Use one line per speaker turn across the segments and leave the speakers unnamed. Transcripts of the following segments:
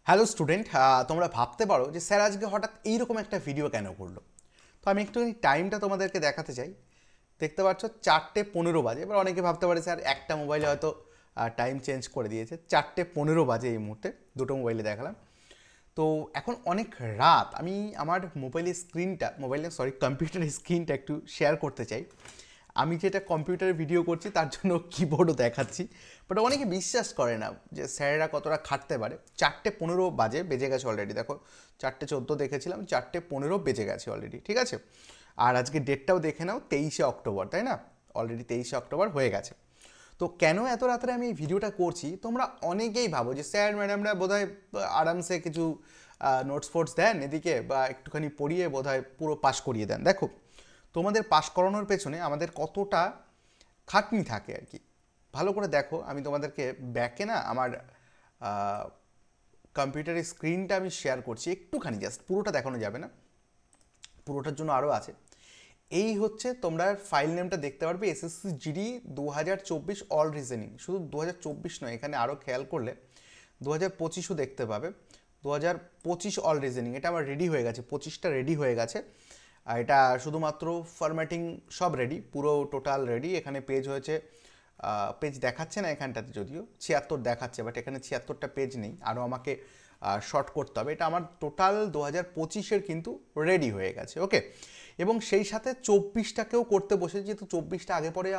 Hello student, তোমরা ভাবতে পারো যে স্যার আজকে হঠাৎ এইরকম একটা ভিডিও কেন করলো। তো আমি একটুখানি টাইমটা তোমাদেরকে দেখাতে চাই। দেখতে পাচ্ছ 4:15 বাজে। এবার অনেকে ভাবতে পারে স্যার একটা মোবাইলে হয়তো টাইম চেঞ্জ করে দিয়েছে। 4:15 বাজে এই মুহূর্তে, দুটো মোবাইলে দেখালাম। তো এখন অনেক রাত, আমি আমার কম্পিউটারের স্ক্রিনটা একটু শেয়ার করতে চাই। আমি যেটা কম্পিউটারে ভিডিও করছি তার জন্য কিবোর্ডও দেখাচ্ছি, বাট অনেকে বিশ্বাস করে না যে স্যারেরা কতটা খাটতে পারে। 4:15 বেজে গেছে অলরেডি, দেখো 4:14 দেখেছিলাম, 4:15 বেজে গেছে অলরেডি, ঠিক আছে। আর আজকে ডেটটাও দেখে নাও, 23শে অক্টোবর, তাই না? অলরেডি 23শে অক্টোবর হয়ে গেছে। তো কেন এত রাত্রে আমি এই ভিডিওটা করছি, তোমরা অনেকেই ভাবো যে স্যার ম্যাডামরা বোধহয় আরামসে কিছু নোটস ফোটস দেন এদিকে, বা একটুখানি পড়িয়ে বোধহয় পুরো পাস করিয়ে দেন। দেখো, তোমাদের পাস করানোর পেছনে আমাদের কতটা খাটনি থাকে আর কি। ভালো করে দেখো, আমি তোমাদেরকে ব্যাকে না আমার কম্পিউটারের স্ক্রিনটা আমি শেয়ার করছি একটুখানি, জাস্ট পুরোটা দেখানো যাবে না, পুরোটার জন্য আরও আছে। এই হচ্ছে, তোমরা ফাইল নেমটা দেখতে পারবে এসএসসি জিডি 2024 অল রিজনিং। শুধু 2024 নয়, এখানে আরও খেয়াল করলে 2025ও দেখতে পাবে। 2025 অল রিজনিং, এটা আমার রেডি হয়ে গেছে, 25টা রেডি হয়ে গেছে। আর এটা শুধুমাত্র ফরম্যাটিং সব রেডি, পুরো টোটাল রেডি। এখানে পেজ হয়েছে, পেজ দেখাচ্ছে না এখানটাতে, যদিও 76 দেখাচ্ছে, বাট এখানে 76টা পেজ নেই, আরও আমাকে শর্ট করতে হবে। এটা আমার টোটাল 2025-এর কিন্তু রেডি হয়ে গেছে, ওকে। এবং সেই সাথে 24টাকেও করতে বসেছি, যেহেতু 24টা আগে পরে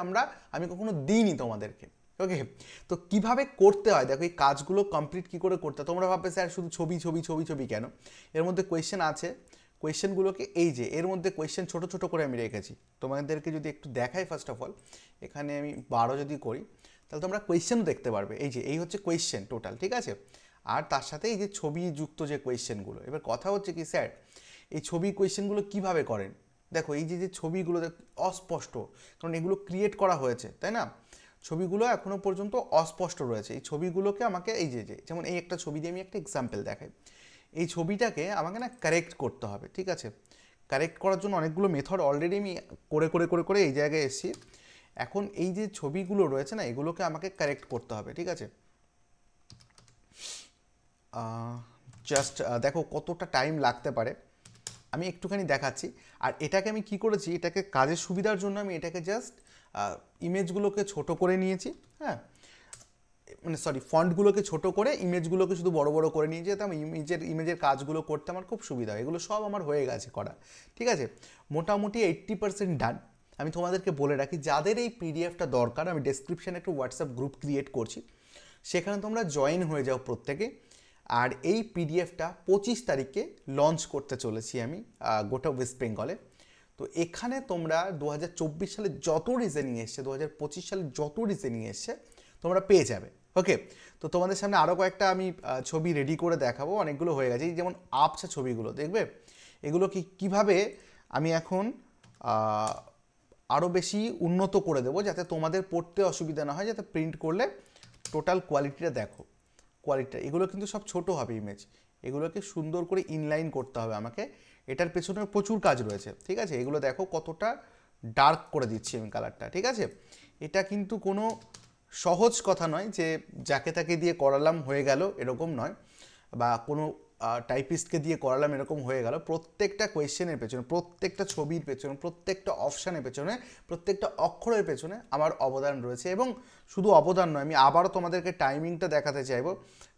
আমি কখনো দিইনি তোমাদেরকে, ওকে। তো কিভাবে করতে হয় দেখো, এই কাজগুলো কমপ্লিট কী করে করতে হয়। তোমরা ভাববে স্যার শুধু ছবি ছবি ছবি ছবি কেন, এর মধ্যে কোয়েশ্চেন আছে। কোয়েশ্চেনগুলোকে এই যে এর মধ্যে কোয়েশ্চেন ছোট ছোট করে আমি রেখেছি, তোমাদেরকে যদি একটু দেখাই। ফার্স্ট অফ অল, এখানে আমি 12 যদি করি, তাহলে তোমরা কোয়েশ্চেনও দেখতে পারবে। এই যে এই হচ্ছে কোয়েশ্চেন টোটাল, ঠিক আছে। আর তার সাথে এই যে ছবি যুক্ত যে কোয়েশ্চেনগুলো। এবার কথা হচ্ছে কি স্যার, এই ছবি কোয়েশ্চেনগুলো কিভাবে করেন। দেখো এই যে যে ছবিগুলো অস্পষ্ট, কারণ এগুলো ক্রিয়েট করা হয়েছে, তাই না। ছবিগুলো এখনো পর্যন্ত অস্পষ্ট রয়েছে। এই ছবিগুলোকে আমাকে এই যে যে যেমন এই একটা ছবি দিয়ে আমি একটা এক্সাম্পল দেখাই। এই ছবিটাকে আমাকে না কারেক্ট করতে হবে, ঠিক আছে। কারেক্ট করার জন্য অনেকগুলো মেথড অলরেডি আমি করে করে করে করে এই জায়গায় এসেছি। এখন এই যে ছবিগুলো রয়েছে না, এগুলোকে আমাকে কারেক্ট করতে হবে, ঠিক আছে। জাস্ট দেখো কতটা টাইম লাগতে পারে, আমি একটুখানি দেখাচ্ছি। আর এটাকে আমি কি করেছি, এটাকে কাজের সুবিধার জন্য আমি এটাকে জাস্ট ইমেজগুলোকে ছোট করে নিয়েছি, হ্যাঁ, মানে সরি, ফন্টগুলোকে ছোট করে ইমেজগুলোকে শুধু বড় বড় করে নিয়ে যেতাম। ইমেজের কাজগুলো করতে আমার খুব সুবিধা হয়। এগুলো সব আমার হয়ে গেছে করা, ঠিক আছে। মোটামুটি 80% ডান। আমি তোমাদেরকে বলে রাখি, যাদের এই পিডিএফটা দরকার, আমি ডেসক্রিপশানে একটা হোয়াটসঅ্যাপ গ্রুপ ক্রিয়েট করছি, সেখানে তোমরা জয়েন হয়ে যাও প্রত্যেকে। আর এই পিডিএফটা 25 তারিখে লঞ্চ করতে চলেছি আমি গোটা ওয়েস্ট বেঙ্গলে। তো এখানে তোমরা 2024 সালে যত রিজনিং এসছে, 2025 সালে যত রিজনিং এসছে তোমরা পেয়ে যাবে, ওকে। তো তোমাদের সামনে আরও কয়েকটা আমি ছবি রেডি করে দেখাবো, অনেকগুলো হয়ে গেছে। এই যেমন আপসা ছবিগুলো দেখবে, এগুলো কীভাবে আমি এখন আরও বেশি উন্নত করে দেবো, যাতে তোমাদের পড়তে অসুবিধা না হয়, যাতে প্রিন্ট করলে টোটাল কোয়ালিটিটা দেখো। কোয়ালিটিটা, এগুলো কিন্তু সব ছোট হবে ইমেজ, এগুলোকে সুন্দর করে ইনলাইন করতে হবে আমাকে। এটার পেছনে প্রচুর কাজ রয়েছে, ঠিক আছে। এগুলো দেখো কতটা ডার্ক করে দিচ্ছি আমি কালারটা, ঠিক আছে। এটা কিন্তু কোনো সহজ কথা নয় যে যাকে তাকে দিয়ে করালাম হয়ে গেল, এরকম নয়। বা কোনো টাইপিস্টকে দিয়ে করালাম এরকম হয়ে গেল। প্রত্যেকটা কোয়েশ্চেনের পেছনে, প্রত্যেকটা ছবির পেছনে, প্রত্যেকটা অপশানের পেছনে, প্রত্যেকটা অক্ষরের পেছনে আমার অবদান রয়েছে। এবং শুধু অবদান নয়, আমি আবারও তোমাদেরকে টাইমিংটা দেখাতে চাইবো।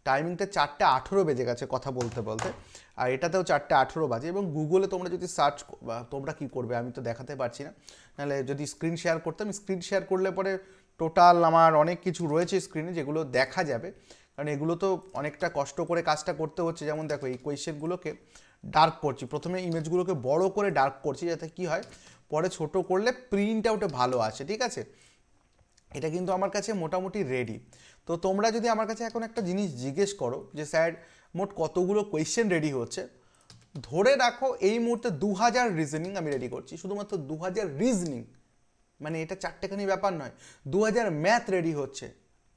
টাইমিংটা 4:18 বেজে গেছে কথা বলতে বলতে, আর এটাতেও 4:18 বাজে। এবং গুগলে তোমরা যদি সার্চ, তোমরা কী করবে আমি তো দেখাতে পারছি না, নাহলে যদি স্ক্রিন শেয়ার করতাম, স্ক্রিন শেয়ার করলে পরে টোটাল আমার অনেক কিছু রয়েছে স্ক্রিনে যেগুলো দেখা যাবে। কারণ এগুলো তো অনেকটা কষ্ট করে কাজটা করতে হচ্ছে। যেমন দেখো, এই কোয়েশ্চেনগুলোকে ডার্ক করছি, প্রথমে ইমেজগুলোকে বড় করে ডার্ক করছি, যাতে কি হয় পরে ছোট করলে প্রিন্ট আউটে ভালো আসে, ঠিক আছে। এটা কিন্তু আমার কাছে মোটামুটি রেডি। তো তোমরা যদি আমার কাছে এখন একটা জিনিস জিজ্ঞেস করো যে স্যার মোট কতগুলো কোয়েশ্চেন রেডি হচ্ছে, ধরে রাখো এই মুহূর্তে 2000 রিজনিং আমি রেডি করছি, শুধুমাত্র 2000 রিজনিং। মানে এটা চারটেখানি ব্যাপার নয়, 2000 ম্যাথ রেডি হচ্ছে,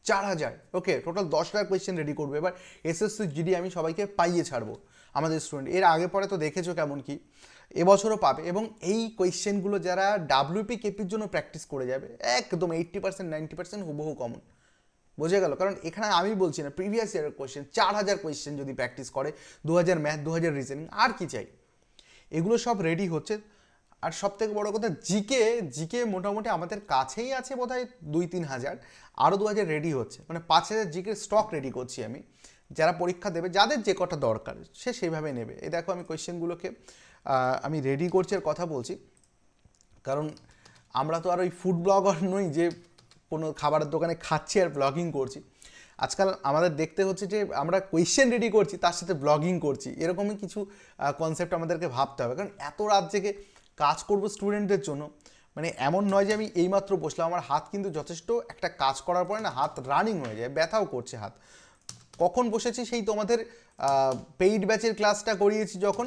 4000, ওকে। টোটাল 10,000 কোয়েশ্চেন রেডি করবে। এবার এসএসসি জিডি আমি সবাইকে পাইয়ে ছাড়বো, আমাদের স্টুডেন্ট। এর আগে পরে তো দেখেছো কেমন কি, এবছরও পাবে। এবং এই কোয়েশ্চেনগুলো যারা ডাব্লিউপি কেপির জন্য প্র্যাকটিস করে যাবে, একদম 80% 90% হুবহু কমন। বোঝা গেল? কারণ এখানে আমি বলছি না, প্রিভিয়াস ইয়ারের কোয়েশ্চেন 4000 কোয়েশ্চেন যদি প্র্যাকটিস করে, 2000 ম্যাথ, 2000 রিজনিং, আর কি চাই? এগুলো সব রেডি হচ্ছে। আর সব থেকে বড়ো কথা, জিকে জিকে মোটামুটি আমাদের কাছেই আছে বোধহয় 2-3 হাজার, আরও 2000 রেডি হচ্ছে, মানে 5000 জিকে স্টক রেডি করছি আমি। যারা পরীক্ষা দেবে, যাদের যে কটা দরকার সে সেইভাবে নেবে। এই দেখো আমি কোয়েশ্চেনগুলোকে আমি রেডি করছি আর কথা বলছি, কারণ আমরা তো আর ওই ফুড ব্লগার নই যে কোনো খাবারের দোকানে খাচ্ছি আর ব্লগিং করছি। আজকাল আমাদের দেখতে হচ্ছে যে আমরা কোয়েশ্চেন রেডি করছি, তার সাথে ব্লগিং করছি, এরকমই কিছু কনসেপ্ট আমাদেরকে ভাবতে হবে। কারণ এত রাত জেগে কাজ করব স্টুডেন্টদের জন্য, মানে এমন নয় যে আমি এইমাত্র বসলাম, আমার হাত কিন্তু যথেষ্ট একটা কাজ করার পরে না হাত রানিং হয়ে যায়, ব্যথাও করছে হাত। কখন বসেছি, সেই তোমাদের পেইড ব্যাচের ক্লাসটা করিয়েছি যখন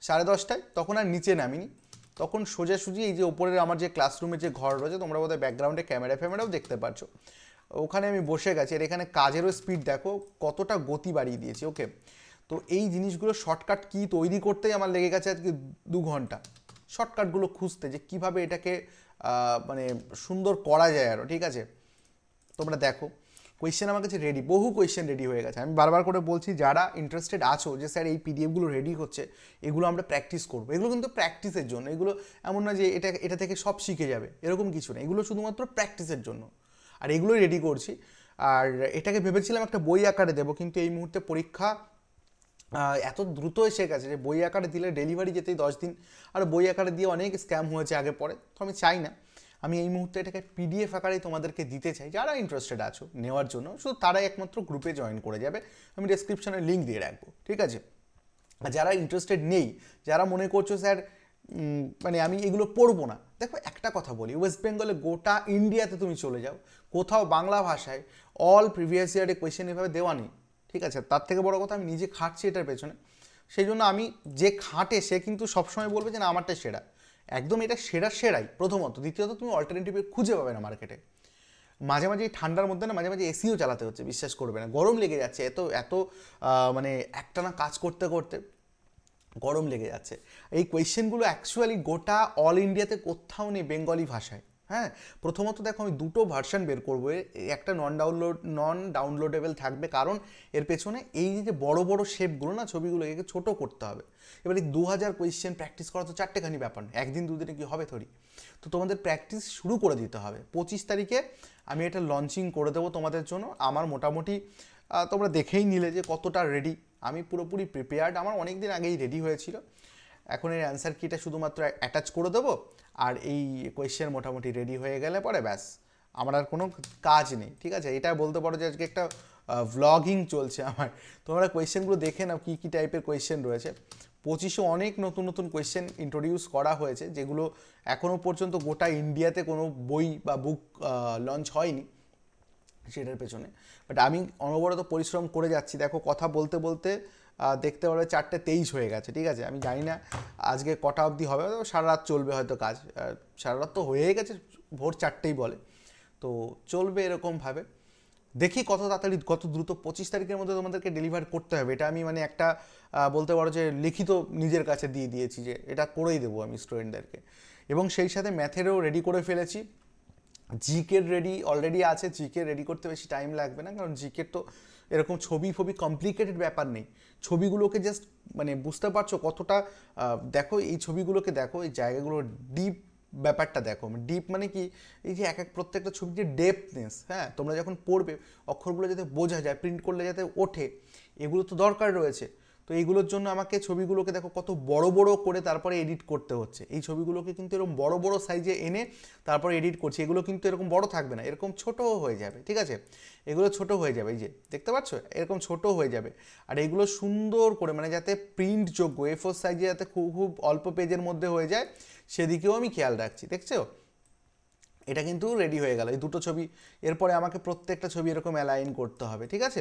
10:30টায়, তখন আর নিচে নামিনি, তখন সোজাসুজি এই যে ওপরের আমার যে ক্লাসরুমের যে ঘর রয়েছে, তোমরা বোধহয় ব্যাকগ্রাউন্ডে ক্যামেরাও দেখতে পাচ্ছ, ওখানে আমি বসে গেছি। আর এখানে কাজেরও স্পিড দেখো কতটা গতি বাড়িয়ে দিয়েছি। ওকে, তো এই জিনিসগুলো শর্টকাট কি তৈরি করতেই আমার লেগে গেছে আজকে 2 ঘন্টা, শর্টকাটগুলো খুঁজতে যে কীভাবে এটাকে মানে সুন্দর করা যায় আরও। ঠিক আছে, তোমরা দেখো কোয়েশ্চেন আমার কাছে রেডি, বহু কোয়েশ্চেন রেডি হয়ে গেছে। আমি বারবার করে বলছি, যারা ইন্টারেস্টেড আছো যে স্যার এই পিডিএফগুলো রেডি হচ্ছে, এগুলো আমরা প্র্যাকটিস করবো, এগুলো কিন্তু প্র্যাকটিসের জন্য, এগুলো এমন না যে এটা থেকে সব শিখে যাবে, এরকম কিছু না, এগুলো শুধুমাত্র প্র্যাকটিসের জন্য, আর এগুলোই রেডি করছি। আর এটাকে ভেবেছিলাম একটা বই আকারে দেবো, কিন্তু এই মুহূর্তে পরীক্ষা এত দ্রুত এসে গেছে যে বই আকারে দিলে ডেলিভারি যেতেই 10 দিন, আর বই আকারে দিয়ে অনেক স্ক্যাম হয়েছে আগে পরে, তো আমি চাই না। আমি এই মুহূর্তে এটাকে পিডিএফ আকারেই তোমাদেরকে দিতে চাই। যারা ইন্টারেস্টেড আছো নেওয়ার জন্য, শুধু তারাই একমাত্র গ্রুপে জয়েন করে যাবে, আমি ডেসক্রিপশনে লিঙ্ক দিয়ে রাখবো। ঠিক আছে, আর যারা ইন্টারেস্টেড নেই, যারা মনে করছো স্যার মানে আমি এগুলো পড়বো না, দেখো একটা কথা বলি, ওয়েস্ট বেঙ্গলে গোটা ইন্ডিয়াতে তুমি চলে যাও, কোথাও বাংলা ভাষায় অল প্রিভিয়াস ইয়ারে কোয়েশ্চেন এভাবে দেওয়া নেই। ঠিক আছে, তার থেকে বড় কথা, আমি নিজে খাটছি এটার পেছনে, সেই জন্য আমি যে খাটে সে কিন্তু সবসময় বলবে যে না আমারটাই সেরা, একদম এটা সেরাই প্রথমত। দ্বিতীয়ত, তুমি অল্টারনেটিভ খুঁজে পাবে না মার্কেটে। মাঝে মাঝে এই ঠান্ডার মধ্যে না মাঝে মাঝে এসিও চালাতে হচ্ছে, বিশ্বাস করবে না, গরম লেগে যাচ্ছে, এত মানে একটানা কাজ করতে করতে গরম লেগে যাচ্ছে। এই কোয়েশ্চেনগুলো অ্যাকচুয়ালি গোটা অল ইন্ডিয়াতে কোথাও নেই বেঙ্গলি ভাষায়। হ্যাঁ, প্রথমত দেখো আমি 2টো ভার্সন বের করবো, একটা নন ডাউনলোডেবল থাকবে, কারণ এর পেছনে এই যে বড় বড় শেপগুলো না, ছবিগুলো একে ছোটো করতে হবে। এবার এই 2000 কোয়েশ্চেন প্র্যাকটিস করা তো চারটেখানি ব্যাপার না, একদিন দুদিনে কি হবে থরি, তো তোমাদের প্র্যাকটিস শুরু করে দিতে হবে। 25 তারিখে আমি এটা লঞ্চিং করে দেবো তোমাদের জন্য। আমার মোটামুটি তোমরা দেখেই নিলে যে কতটা রেডি, আমি পুরোপুরি প্রিপেয়ার্ড, আমার অনেক দিন আগেই রেডি হয়েছিল। এখন এর অ্যান্সার কিটা শুধুমাত্র অ্যাটাচ করে দেবো, আর এই কোয়েশ্চেন মোটামুটি রেডি হয়ে গেলে পরে ব্যাস, আমার আর কোনো কাজ নেই। ঠিক আছে, এটা বলতে পারো যে আজকে একটা ভ্লগিং চলছে আমার। তোমরা কোয়েশ্চেনগুলো দেখে নাও কী কী টাইপের কোয়েশ্চেন রয়েছে। 25-এ অনেক নতুন নতুন কোয়েশ্চেন ইন্ট্রোডিউস করা হয়েছে, যেগুলো এখনও পর্যন্ত গোটা ইন্ডিয়াতে কোনো বই বা বুক লঞ্চ হয়নি সেটার পেছনে। বাট আমি অনবরত পরিশ্রম করে যাচ্ছি। দেখো কথা বলতে বলতে দেখতে পারবে 4:23 হয়ে গেছে। ঠিক আছে, আমি জানি না আজকে কটা অবধি হবে, সারা রাত চলবে হয়তো কাজ, সারা রাত তো হয়েই গেছে, ভোর 4টেই বলে, তো চলবে এরকমভাবে। দেখি কত তাড়াতাড়ি কত দ্রুত 25 তারিখের মধ্যে তোমাদেরকে ডেলিভার করতে হবে। এটা আমি মানে একটা বলতে পারো যে লিখিত নিজের কাছে দিয়ে দিয়েছি যে এটা করেই দেবো আমি স্টুডেন্টদেরকে। এবং সেই সাথে ম্যাথেরও রেডি করে ফেলেছি, জিকের রেডি অলরেডি আছে। জিকে রেডি করতে বেশি টাইম লাগবে না, কারণ জিকের তো এরকম ছবি কমপ্লিকেটেড ব্যাপার নেই। ছবিগুলোকে জাস্ট মানে বুঝতে পারছো কতটা, দেখো এই ছবিগুলোকে দেখো, এই জায়গাগুলো ডিপ ব্যাপারটা দেখো। ডিপ মানে কি, এই যে প্রত্যেকটা ছবির যে ডেপথনেস, হ্যাঁ তোমরা যখন পড়বে অক্ষরগুলো যাতে বোঝা যায়, প্রিন্ট করলে যাতে ওঠে, এগুলো তো দরকার রয়েছে। তো এইগুলোর জন্য আমাকে ছবিগুলোকে দেখো কত বড় বড় করে তারপরে এডিট করতে হচ্ছে। এই ছবিগুলোকে কিন্তু এরকম বড় বড় সাইজে এনে তারপরে এডিট করছি। এগুলো কিন্তু এরকম বড় থাকবে না, এরকম ছোটও হয়ে যাবে। ঠিক আছে, এগুলো ছোট হয়ে যাবে, এই যে দেখতে পাচ্ছ এরকম ছোট হয়ে যাবে। আর এগুলো সুন্দর করে মানে যাতে প্রিন্ট যোগ্য A4 সাইজে যাতে খুব অল্প পেজের মধ্যে হয়ে যায়, সেদিকেও আমি খেয়াল রাখছি। দেখছো, এটা কিন্তু রেডি হয়ে গেল, এই দুটো ছবি। এরপরে আমাকে প্রত্যেকটা ছবি এরকম অ্যালাইন করতে হবে। ঠিক আছে,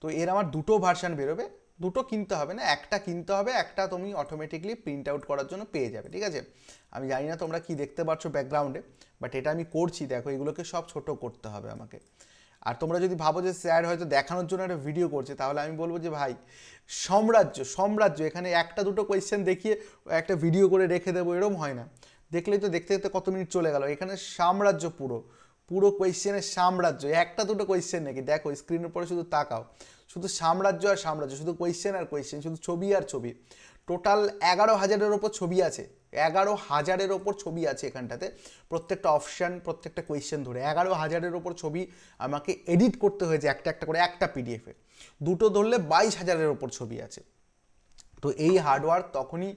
তো এর আমার দুটো ভার্সন বেরোবে, দুটো কিনতে হবে না, একটা কিনতে হবে, একটা তুমি অটোমেটিকলি প্রিন্ট আউট করার জন্য পেয়ে যাবে। ঠিক আছে, আমি জানি না তোমরা কি দেখতে পাচ্ছ ব্যাকগ্রাউন্ডে, বাট এটা আমি করছি। দেখো এগুলোকে সব ছোট করতে হবে আমাকে। আর তোমরা যদি ভাবো যে স্যার হয়তো দেখানোর জন্য একটা ভিডিও করছে, তাহলে আমি বলবো যে ভাই সাম্রাজ্য, এখানে একটা দুটো কোয়েশ্চেন দেখিয়ে একটা ভিডিও করে রেখে দেবো এরকম হয় না। দেখলেই তো দেখতে দেখতে কত মিনিট চলে গেল, এখানে সাম্রাজ্য পুরো পুরো কোয়েশ্চেনের সাম্রাজ্য, একটা দুটো কোয়েশ্চেন নাকি, দেখো স্ক্রিনের উপরে শুধু তাকাও, শুধু সাম্রাজ্য আর সাম্রাজ্য, শুধু কোয়েশ্চেন আর কোয়েশ্চেন, শুধু ছবি আর ছবি। টোটাল 11,000-এর ওপর ছবি আছে, 11,000-এর ওপর ছবি আছে এখানটাতে, প্রত্যেকটা অপশান, প্রত্যেকটা কোয়েশ্চেন ধরে 11,000-এর ওপর ছবি আমাকে এডিট করতে হয়েছে একটা একটা করে, একটা পিডিএফে। দুটো ধরলে 22,000-এর ওপর ছবি আছে। তো এই হার্ডওয়ার্ক তখনই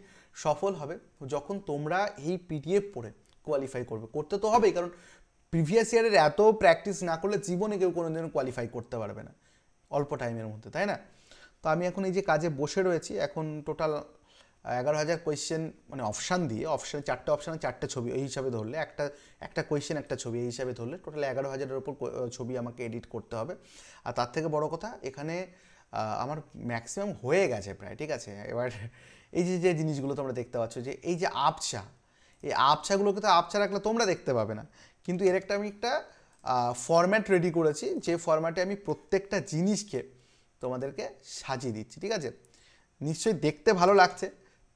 সফল হবে যখন তোমরা এই পিডিএফ পড়ে কোয়ালিফাই করবে। করতে তো হবেই, কারণ প্রিভিয়াস ইয়ারের এত প্র্যাকটিস না করলে জীবনে কেউ কোনোদিন কোয়ালিফাই করতে পারবে না অল্প টাইমের মধ্যে, তাই না? তো আমি এখন এই যে কাজে বসে রয়েছি, এখন টোটাল 11,000 কোয়েশ্চেন মানে অপশান দিয়ে, অপশান 4টে অপশানে 4টে ছবি এই হিসাবে ধরলে, একটা কোয়েশ্চেন একটা ছবি এই হিসাবে ধরলে টোটাল 11,000-এর ওপর ছবি আমাকে এডিট করতে হবে। আর তার থেকে বড় কথা, এখানে আমার ম্যাক্সিমাম হয়ে গেছে প্রায়, ঠিক আছে? এবার এই যে যে জিনিসগুলো তোমরা দেখতে পাচ্ছ, যে এই যে আবছা, এই আবছাগুলোকে তো আবছা রাখলে তোমরা দেখতে পাবে না, কিন্তু এর একটা আমি একটা ফরম্যাট রেডি করেছি, যে ফরম্যাটে আমি প্রত্যেকটা জিনিসকে তোমাদেরকে সাজিয়ে দিচ্ছি, ঠিক আছে? নিশ্চয়ই দেখতে ভালো লাগছে,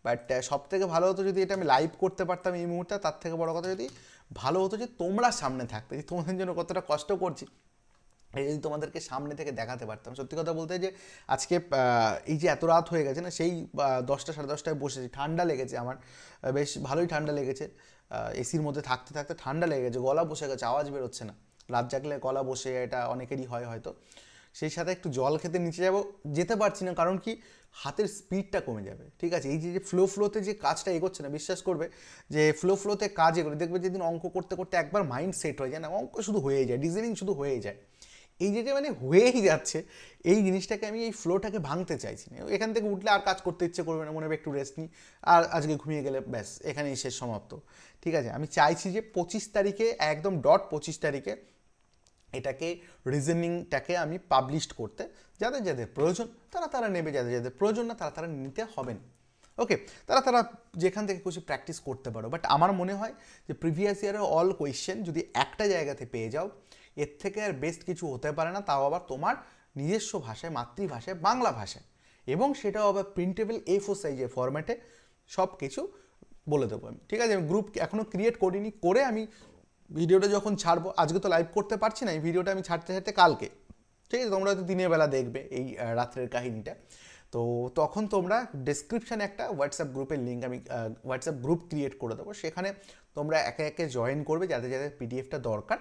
বাট সব থেকে ভালো হতো যদি এটা আমি লাইভ করতে পারতাম এই মুহূর্তে। তার থেকে বড় কথা যদি ভালো হতো যে তোমরা সামনে থাকতে, যে তোমাদের জন্য কতটা কষ্ট করছি এই যদি তোমাদেরকে সামনে থেকে দেখাতে পারতাম। সত্যি কথা বলতে যে আজকে এই যে এত রাত হয়ে গেছে না, সেই 10টা সাড়ে 10টায় বসেছি, ঠান্ডা লেগেছে আমার, বেশ ভালোই ঠান্ডা লেগেছে, এসির মধ্যে থাকতে থাকতে ঠান্ডা লেগে গেছে, গলা বসে গেছে, আওয়াজ বেরোচ্ছে না। রাত জাগলে গলা বসে, এটা অনেকেরই হয় হয়তো। সেই সাথে একটু জল খেতে নিচে যাবো, যেতে পারছি না, কারণ কি হাতের স্পিডটা কমে যাবে, ঠিক আছে? এই যে ফ্লোতে যে কাজটা এগোচ্ছে না, বিশ্বাস করবে যে ফ্লোতে কাজ এগোলে দেখবে যেদিন অঙ্ক করতে করতে একবার মাইন্ড সেট হয়ে যায় না, অঙ্ক শুধু হয়েই যায়, ডিজাইনিং শুধু হয়ে যায়, এই যে মানে হয়েই যাচ্ছে, এই জিনিসটাকে আমি এই ফ্লোটাকে ভাঙতে চাইছি না। এখান থেকে উঠলে আর কাজ করতে ইচ্ছে করবে না, মনে হবে একটু রেস্ট নিই, আর আজকে ঘুমিয়ে গেলে ব্যাস এখানেই শেষ, সমাপ্ত, ঠিক আছে? আমি চাইছি যে 25 তারিখে, একদম ডট 25 তারিখে এটাকে, রিজনিংটাকে আমি পাবলিশ করতে, যাদের যাদের প্রয়োজন তারা নেবে, যাদের যাদের প্রয়োজন না তারা নিতে হবে না, ওকে? তারা যেখান থেকে খুশি প্র্যাকটিস করতে পারো। বাট আমার মনে হয় যে প্রিভিয়াস ইয়ারের অল কোয়েশ্চেন যদি একটা জায়গাতে পেয়ে যাও, এর থেকে আর বেস্ট কিছু হতে পারে না, তাও আবার তোমার নিজস্ব ভাষায়, মাতৃভাষায়, বাংলা ভাষায়, এবং সেটাও আবার প্রিন্টেবল A4 সাইজের ফরম্যাটে, সব কিছু বলে দেবো আমি, ঠিক আছে? আমি গ্রুপ এখনও ক্রিয়েট করিনি, করে আমি ভিডিওটা যখন ছাড়বো, আজকে তো লাইভ করতে পারছি না, এই ভিডিওটা আমি ছাড়তে কালকে, ঠিক আছে? তোমরা তো দিনের বেলা দেখবে এই রাত্রের কাহিনীটা, তো তখন তোমরা ডেসক্রিপশানে একটা হোয়াটসঅ্যাপ গ্রুপের লিঙ্ক, আমি হোয়াটসঅ্যাপ গ্রুপ ক্রিয়েট করে দেবো, সেখানে তোমরা একে একে জয়েন করবে যাদের যাদের পিডিএফটা দরকার,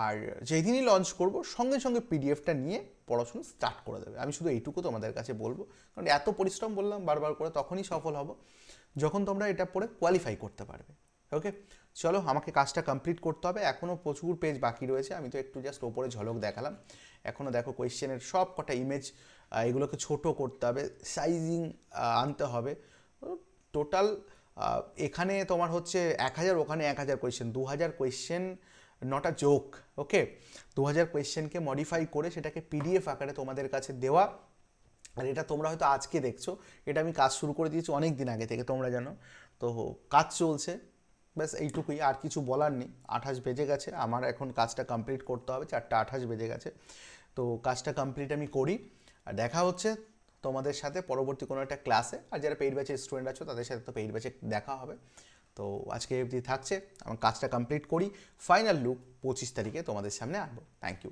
আর যেদিনই লঞ্চ করব সঙ্গে সঙ্গে পিডিএফটা নিয়ে পড়াশোনা স্টার্ট করে দেবে। আমি শুধু এইটুকু তোমাদের কাছে বলবো, কারণ এত পরিশ্রম বললাম বারবার করে, তখনই সফল হব যখন তোমরা এটা পড়ে কোয়ালিফাই করতে পারবে, ওকে? চলো, আমাকে কাজটা কমপ্লিট করতে হবে, এখনও প্রচুর পেজ বাকি রয়েছে, আমি তো একটু জাস্ট ওপরে ঝলক দেখালাম। এখনও দেখো কোয়েশ্চেনের সব কটা ইমেজ, এগুলোকে ছোট করতে হবে, সাইজিং আনতে হবে, টোটাল এখানে তোমার হচ্ছে 1,000, ওখানে 1,000 question, 2,000 question, not a joke, okay? 2,000 কোয়েশ্চেনকে মডিফাই করে সেটাকে পিডিএফ আকারে তোমাদের কাছে দেওয়া। আর এটা তোমরা হয়তো আজকে দেখছো, এটা আমি কাজ শুরু করে দিয়েছি অনেক দিন আগে থেকে, তোমরা জানো তো, কাজ চলছে, ব্যাস এইটুকুই, আর কিছু বলার নেই। 28 বেজে গেছে, আমার এখন কাজটা কমপ্লিট করতে হবে, 4:28 বেজে গেছে, তো কাজটা কমপ্লিট আমি করি, আর দেখা হচ্ছে তোমাদের সাথে পরবর্তী কোনো একটা ক্লাসে। আর যারা পেইড ব্যাচের স্টুডেন্ট আছো তাদের সাথে তো পেইড ব্যাচে দেখা হবে। তো আজকে অবধি থাকছে, আমার কাজটা কমপ্লিট করি, ফাইনাল লুক 25 তারিখে তোমাদের সামনে আনবো। Thank you.